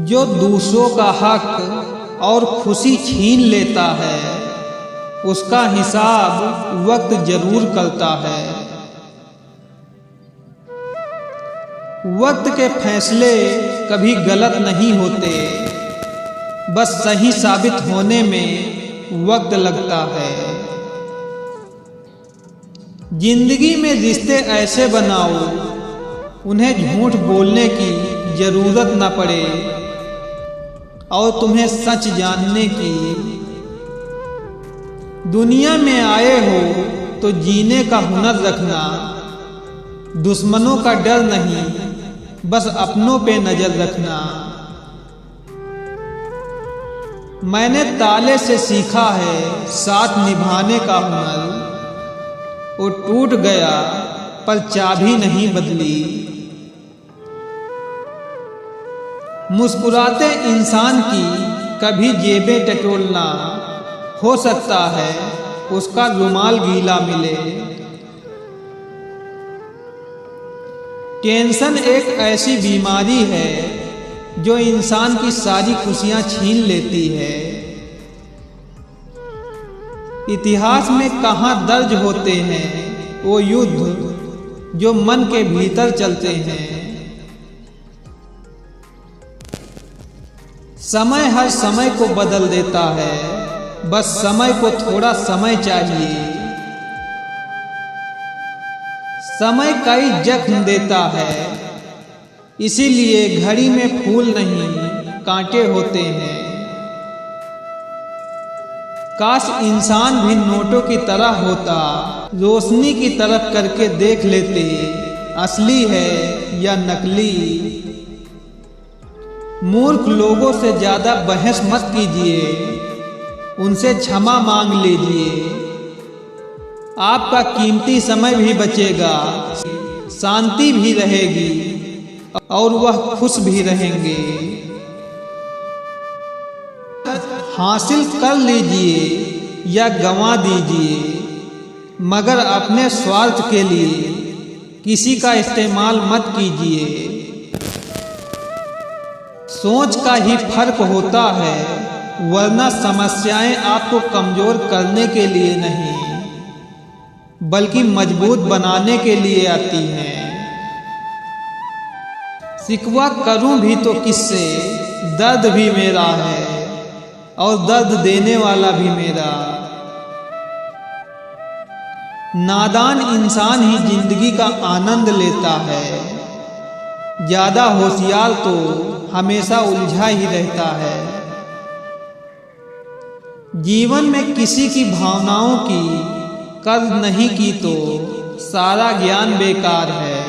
जो दूसरों का हक और खुशी छीन लेता है उसका हिसाब वक्त जरूर करता है। वक्त के फैसले कभी गलत नहीं होते, बस सही साबित होने में वक्त लगता है। जिंदगी में रिश्ते ऐसे बनाओ उन्हें झूठ बोलने की जरूरत न पड़े और तुम्हें सच जानने की। दुनिया में आए हो तो जीने का हुनर रखना, दुश्मनों का डर नहीं बस अपनों पे नजर रखना। मैंने ताले से सीखा है साथ निभाने का हुनर, वो टूट गया पर चाबी नहीं बदली। मुस्कुराते इंसान की कभी जेबें टटोलना, हो सकता है उसका रुमाल गीला मिले। टेंशन एक ऐसी बीमारी है जो इंसान की सारी खुशियां छीन लेती है। इतिहास में कहाँ दर्ज होते हैं वो युद्ध जो मन के भीतर चलते हैं। समय हर समय को बदल देता है, बस समय को थोड़ा समय चाहिए। समय कई जख्म देता है, इसीलिए घड़ी में फूल नहीं कांटे होते हैं। काश इंसान भी नोटों की तरह होता, रोशनी की तरफ करके देख लेते असली है या नकली। मूर्ख लोगों से ज्यादा बहस मत कीजिए, उनसे क्षमा मांग लीजिए। आपका कीमती समय भी बचेगा, शांति भी रहेगी और वह खुश भी रहेंगे। हासिल कर लीजिए या गंवा दीजिए, मगर अपने स्वार्थ के लिए किसी का इस्तेमाल मत कीजिए। सोच का ही फर्क होता है, वरना समस्याएं आपको कमजोर करने के लिए नहीं बल्कि मजबूत बनाने के लिए आती हैं। शिकवा करूं भी तो किससे, दर्द भी मेरा है और दर्द देने वाला भी मेरा। नादान इंसान ही जिंदगी का आनंद लेता है, ज्यादा होशियार तो हमेशा उलझा ही रहता है। जीवन में किसी की भावनाओं की कद्र नहीं की तो सारा ज्ञान बेकार है।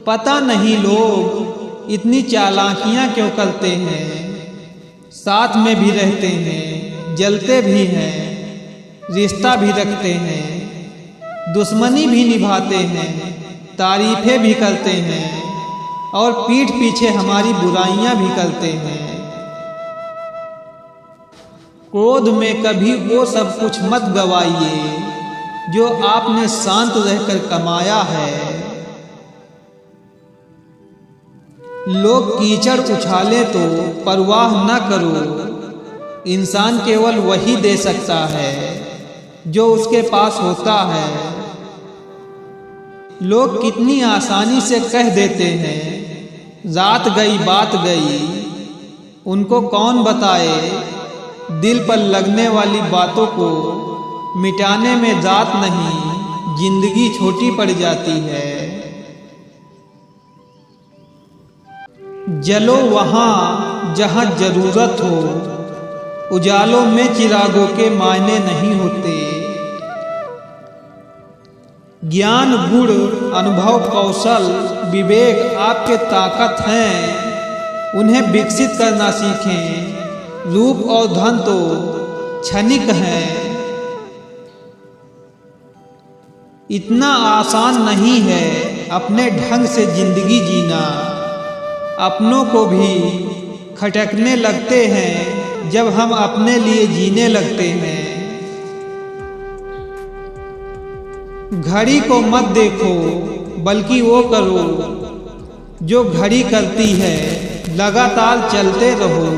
पता नहीं लोग इतनी चालाकियां क्यों करते हैं, साथ में भी रहते हैं, जलते भी हैं, रिश्ता भी रखते हैं, दुश्मनी भी निभाते हैं, तारीफें भी करते हैं और पीठ पीछे हमारी बुराइयां भी करते हैं। क्रोध में कभी वो सब कुछ मत गवाइए जो आपने शांत रहकर कमाया है। लोग कीचड़ उछाले तो परवाह न करो, इंसान केवल वही दे सकता है जो उसके पास होता है। लोग कितनी आसानी से कह देते हैं रात गई बात गई, उनको कौन बताए दिल पर लगने वाली बातों को मिटाने में रात नहीं जिंदगी छोटी पड़ जाती है। जलो वहाँ जहाँ जरूरत हो, उजालों में चिरागों के मायने नहीं होते। ज्ञान गुण अनुभव कौशल विवेक आपके ताकत हैं, उन्हें विकसित करना सीखें। रूप और धन तो क्षणिक हैं, इतना आसान नहीं है अपने ढंग से जिंदगी जीना। अपनों को भी खटकने लगते हैं जब हम अपने लिए जीने लगते हैं। घड़ी को मत देखो बल्कि वो करो जो घड़ी करती है लगातार चलते रहो।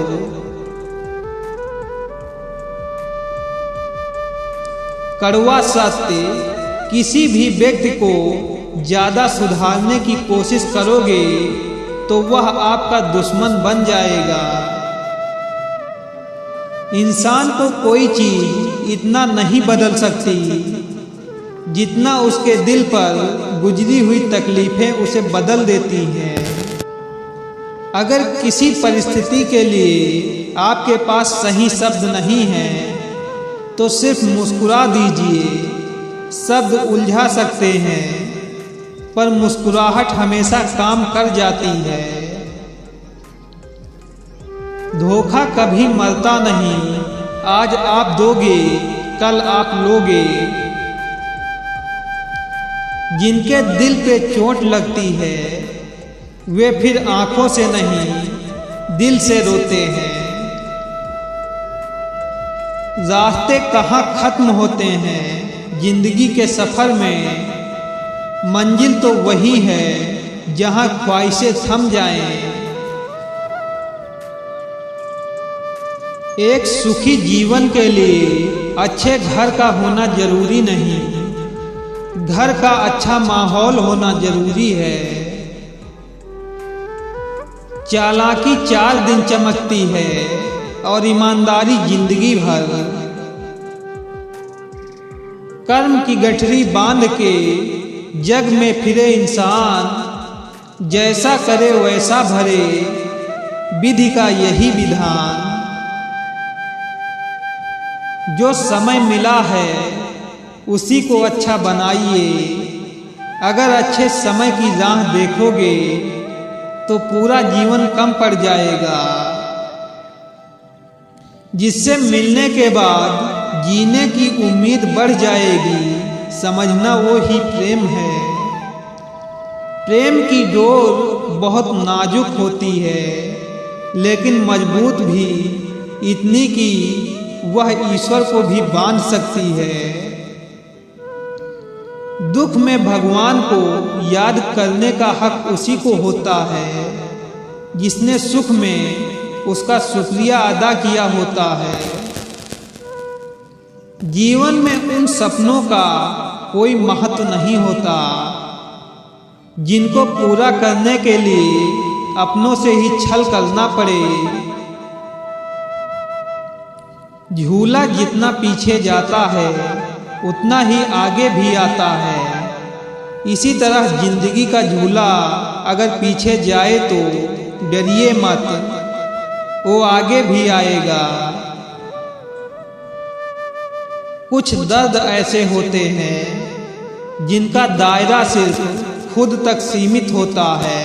कड़वा सत्य, किसी भी व्यक्ति को ज्यादा सुधारने की कोशिश करोगे तो वह आपका दुश्मन बन जाएगा। इंसान को कोई चीज इतना नहीं बदल सकती जितना उसके दिल पर गुजरी हुई तकलीफें उसे बदल देती हैं। अगर किसी परिस्थिति के लिए आपके पास सही शब्द नहीं है तो सिर्फ मुस्कुरा दीजिए। शब्द उलझा सकते हैं पर मुस्कुराहट हमेशा काम कर जाती है। धोखा कभी मरता नहीं, आज आप दोगे कल आप लोगे। जिनके दिल पे चोट लगती है वे फिर आंखों से नहीं दिल से रोते हैं। रास्ते कहाँ खत्म होते हैं जिंदगी के सफर में, मंजिल तो वही है जहाँ ख्वाहिशें थम जाएं। एक सुखी जीवन के लिए अच्छे घर का होना जरूरी नहीं, घर का अच्छा माहौल होना जरूरी है। चालाकी 4 दिन चमकती है और ईमानदारी जिंदगी भर। कर्म की गठरी बांध के जग में फिरे इंसान, जैसा करे वैसा भरे, विधि का यही विधान। जो समय मिला है उसी को अच्छा बनाइए। अगर अच्छे समय की राह देखोगे तो पूरा जीवन कम पड़ जाएगा। जिससे मिलने के बाद जीने की उम्मीद बढ़ जाएगी, समझना वो ही प्रेम है। प्रेम की डोर बहुत नाजुक होती है लेकिन मजबूत भी इतनी कि वह ईश्वर को भी बांध सकती है। दुख में भगवान को याद करने का हक उसी को होता है जिसने सुख में उसका शुक्रिया अदा किया होता है। जीवन में उन सपनों का कोई महत्व नहीं होता जिनको पूरा करने के लिए अपनों से ही छल करना पड़े। झूला जितना पीछे जाता है उतना ही आगे भी आता है। इसी तरह जिंदगी का झूला अगर पीछे जाए तो डरिए मत, वो आगे भी आएगा। कुछ दर्द ऐसे होते हैं जिनका दायरा सिर्फ खुद तक सीमित होता है,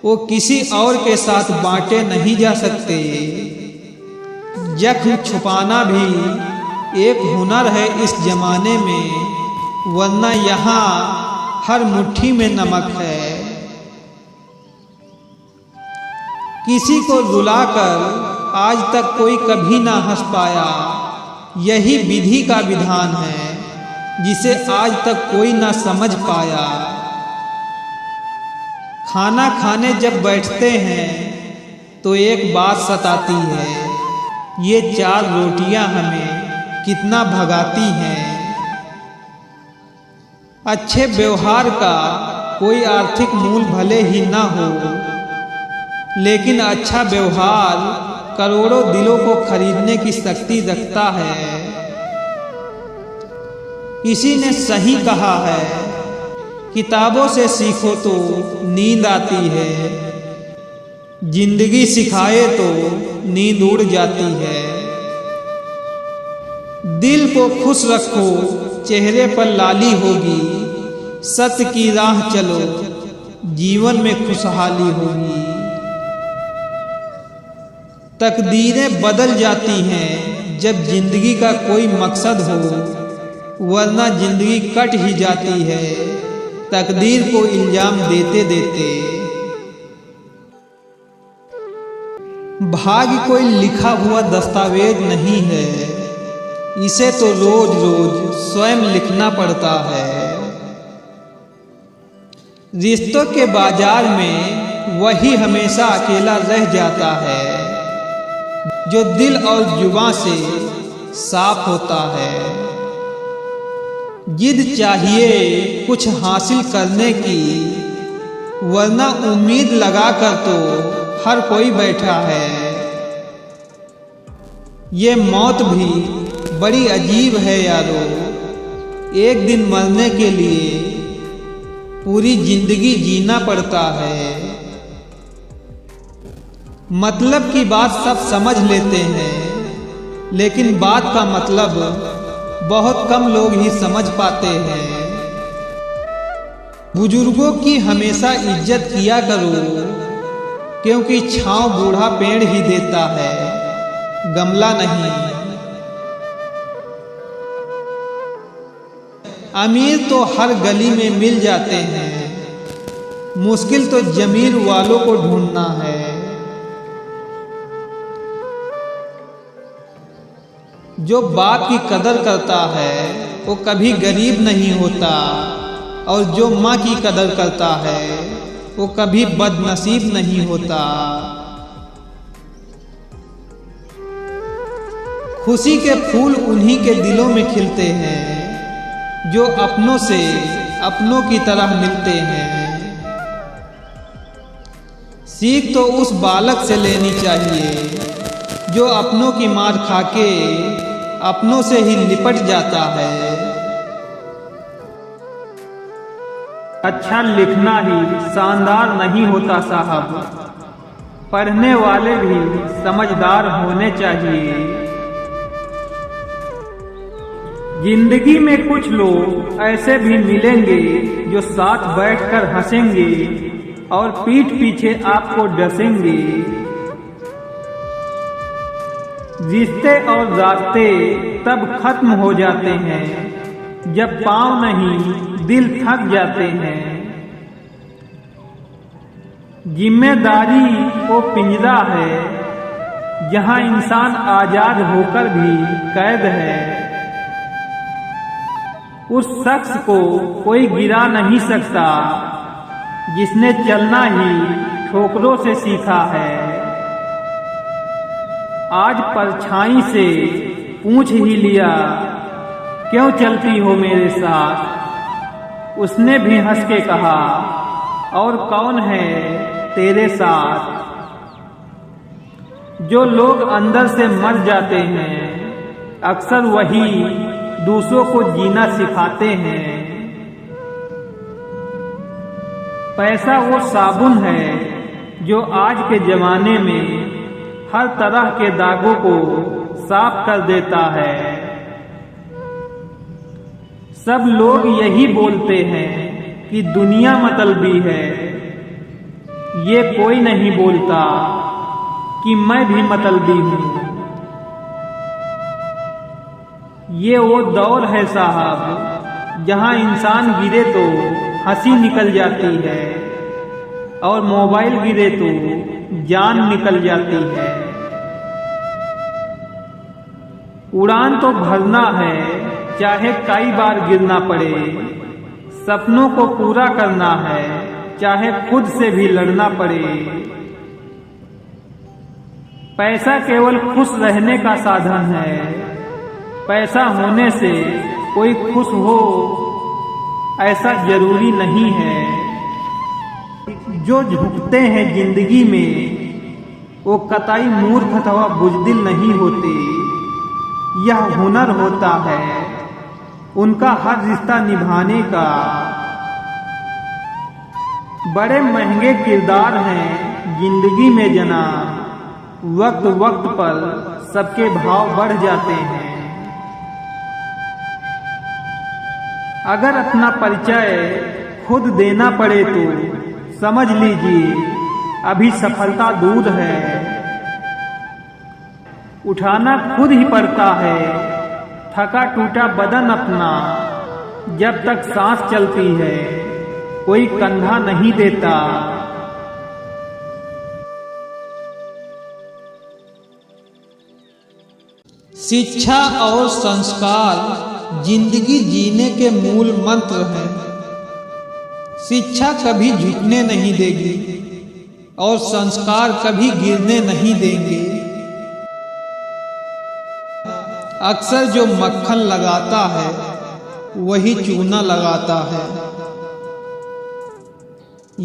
वो किसी और के साथ बांटे नहीं जा सकते। जख्म छुपाना भी एक हुनर है इस जमाने में, वरना यहाँ हर मुट्ठी में नमक है। किसी को रुलाकर आज तक कोई कभी ना हंस पाया, यही विधि का विधान है जिसे आज तक कोई ना समझ पाया। खाना खाने जब बैठते हैं तो एक बात सताती है, ये 4 रोटियां हमें कितना भगाती हैं। अच्छे व्यवहार का कोई आर्थिक मूल भले ही ना हो, लेकिन अच्छा व्यवहार करोड़ों दिलों को खरीदने की शक्ति रखता है। किसी ने सही कहा है, किताबों से सीखो तो नींद आती है, जिंदगी सिखाए तो नींद उड़ जाती है। दिल को खुश रखो, चेहरे पर लाली होगी, सत्य की राह चलो, जीवन में खुशहाली होगी। तकदीरें बदल जाती हैं जब जिंदगी का कोई मकसद हो, वरना जिंदगी कट ही जाती है तकदीर को इल्जाम देते देते। भाग्य कोई लिखा हुआ दस्तावेज नहीं है, इसे तो रोज रोज स्वयं लिखना पड़ता है। रिश्तों के बाजार में वही हमेशा अकेला रह जाता है जो दिल और जुबां से साफ होता है। जिद चाहिए कुछ हासिल करने की, वरना उम्मीद लगाकर तो हर कोई बैठा है। ये मौत भी बड़ी अजीब है यारो, एक दिन मरने के लिए पूरी जिंदगी जीना पड़ता है। मतलब की बात सब समझ लेते हैं, लेकिन बात का मतलब बहुत कम लोग ही समझ पाते हैं। बुजुर्गों की हमेशा इज्जत किया करो, क्योंकि छांव बूढ़ा पेड़ ही देता है, गमला नहीं। अमीर तो हर गली में मिल जाते हैं, मुश्किल तो जमीर वालों को ढूंढना है। जो बाप की कदर करता है वो कभी गरीब नहीं होता, और जो माँ की कदर करता है वो कभी बदनसीब नहीं होता। खुशी के फूल उन्हीं के दिलों में खिलते हैं जो अपनों से अपनों की तरह मिलते हैं। सीख तो उस बालक से लेनी चाहिए जो अपनों की मार खाके अपनों से ही लिपट जाता है। अच्छा लिखना ही शानदार नहीं होता साहब, पढ़ने वाले भी समझदार होने चाहिए। जिंदगी में कुछ लोग ऐसे भी मिलेंगे जो साथ बैठकर हंसेंगे और पीठ पीछे आपको डसेंगे। रिश्ते और रास्ते तब खत्म हो जाते हैं जब पाँव नहीं दिल थक जाते हैं। जिम्मेदारी वो पिंजरा है जहां इंसान आजाद होकर भी कैद है। उस शख्स को कोई गिरा नहीं सकता जिसने चलना ही ठोकरों से सीखा है। आज परछाई से पूछ ही लिया, क्यों चलती हो मेरे साथ? उसने भी हंस के कहा, और कौन है तेरे साथ? जो लोग अंदर से मर जाते हैं अक्सर वही दूसरों को जीना सिखाते हैं। पैसा वो साबुन है जो आज के जमाने में हर तरह के दागों को साफ कर देता है। सब लोग यही बोलते हैं कि दुनिया मतलबी है, ये कोई नहीं बोलता कि मैं भी मतलबी हूँ। ये वो दौर है साहब जहां इंसान गिरे तो हंसी निकल जाती है और मोबाइल गिरे तो जान निकल जाती है। उड़ान तो भरना है चाहे कई बार गिरना पड़े, सपनों को पूरा करना है चाहे खुद से भी लड़ना पड़े। पैसा केवल खुश रहने का साधन है, पैसा होने से कोई खुश हो ऐसा जरूरी नहीं है। जो झुकते हैं जिंदगी में वो कतई मूर्ख अथवा बुज़दिल नहीं होते, यह हुनर होता है उनका हर रिश्ता निभाने का। बड़े महंगे किरदार हैं जिंदगी में जना, वक्त वक्त पर सबके भाव बढ़ जाते हैं। अगर अपना परिचय खुद देना पड़े तो समझ लीजिए अभी सफलता दूर है। उठाना खुद ही पड़ता है थका टूटा बदन अपना, जब तक सांस चलती है कोई कंधा नहीं देता। शिक्षा और संस्कार जिंदगी जीने के मूल मंत्र हैं। शिक्षा कभी झुकने नहीं देगी और संस्कार कभी गिरने नहीं देंगे। अक्सर जो मक्खन लगाता है वही चूना लगाता है।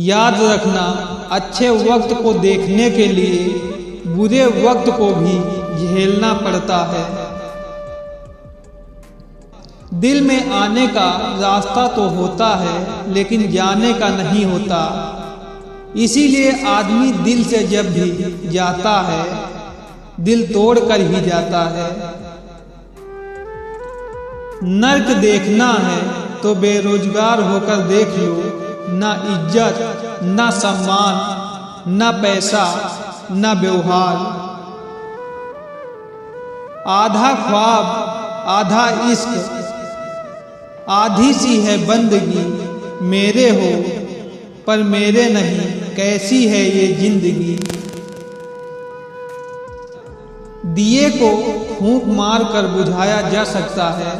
याद रखना, अच्छे वक्त को देखने के लिए बुरे वक्त को भी झेलना पड़ता है। दिल में आने का रास्ता तो होता है लेकिन जाने का नहीं होता। इसीलिए आदमी दिल से जब भी जाता है दिल तोड़ कर ही जाता है। नर्क देखना है तो बेरोजगार होकर देख लो। ना इज्जत, ना सम्मान, ना पैसा, ना व्यवहार। आधा ख्वाब, आधा इश्क, आधी सी है बंदगी। मेरे हो पर मेरे नहीं, कैसी है ये जिंदगी। दिए को फूंक मार कर बुझाया जा सकता है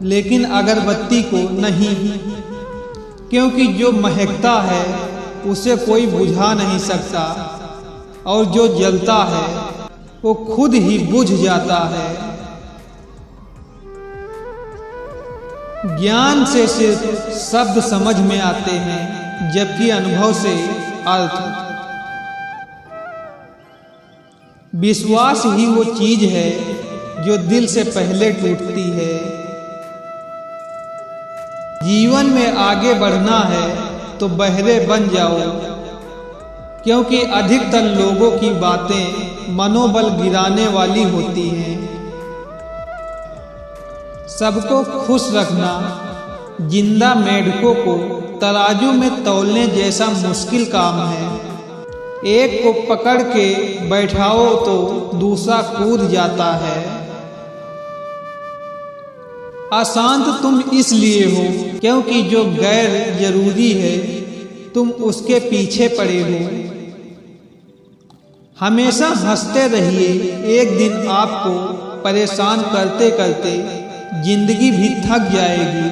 लेकिन अगरबत्ती को नहीं, क्योंकि जो महकता है उसे कोई बुझा नहीं सकता और जो जलता है वो खुद ही बुझ जाता है। ज्ञान से सिर्फ शब्द समझ में आते हैं जबकि अनुभव से अर्थ। विश्वास ही वो चीज है जो दिल से पहले टूटती है। जीवन में आगे बढ़ना है तो बहरे बन जाओ, क्योंकि अधिकतर लोगों की बातें मनोबल गिराने वाली होती हैं। सबको खुश रखना जिंदा मेढकों को तराजू में तौलने जैसा मुश्किल काम है। एक को पकड़ के बैठाओ तो दूसरा कूद जाता है। अशांत तुम इसलिए हो क्योंकि जो गैर जरूरी है तुम उसके पीछे पड़े हो। हमेशा हंसते रहिए, एक दिन आपको परेशान करते करते जिंदगी भी थक जाएगी।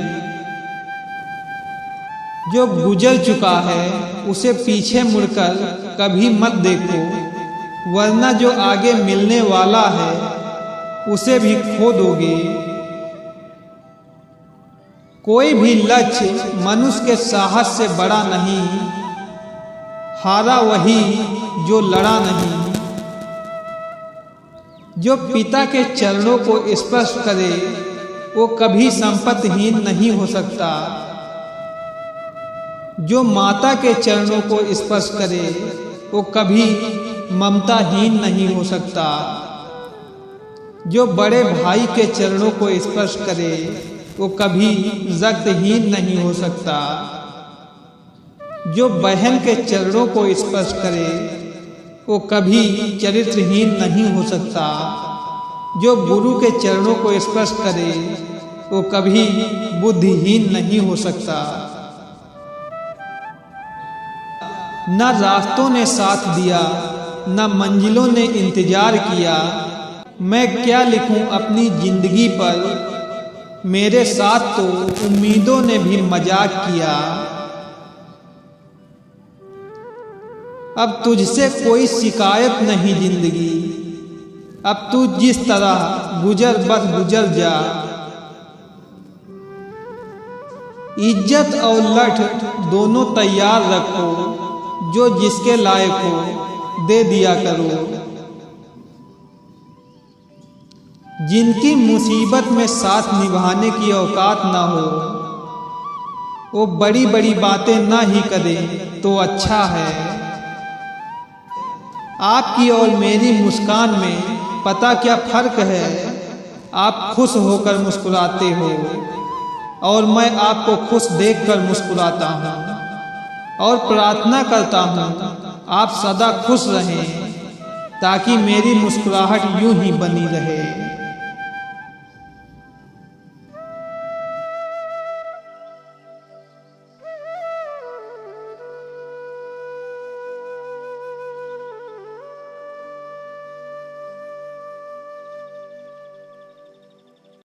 जो गुजर चुका है उसे पीछे मुड़कर कभी मत देखो, वरना जो आगे मिलने वाला है उसे भी खो दोगे। कोई भी लक्ष्य मनुष्य के साहस से बड़ा नहीं, हारा वही जो लड़ा नहीं। जो पिता के चरणों को स्पर्श करे वो कभी संपत्तिहीन नहीं हो सकता। जो माता के चरणों को स्पर्श करे वो कभी ममताहीन नहीं हो सकता। जो बड़े भाई के चरणों को स्पर्श करे वो कभी रक्तहीन नहीं हो सकता। जो बहन के चरणों को स्पर्श करे वो कभी चरित्रहीन नहीं हो सकता। जो गुरु के चरणों को स्पर्श करे वो कभी बुद्धिहीन नहीं हो सकता। न रास्तों ने साथ दिया, न मंजिलों ने इंतजार किया। मैं क्या लिखूं अपनी जिंदगी पर, मेरे साथ तो उम्मीदों ने भी मजाक किया। अब तुझसे कोई शिकायत नहीं जिंदगी, अब तू जिस तरह गुजर बस गुजर जा। इज्जत और लठ दोनों तैयार रखो, जो जिसके लायक हो दे दिया करो। जिनकी मुसीबत में साथ निभाने की औकात ना हो वो बड़ी बड़ी बातें ना ही करे तो अच्छा है। आपकी और मेरी मुस्कान में पता क्या फर्क है। आप खुश होकर मुस्कुराते हो और मैं आपको खुश देखकर मुस्कुराता हूँ और प्रार्थना करता हूँ आप सदा खुश रहें ताकि मेरी मुस्कुराहट यूं ही बनी रहे।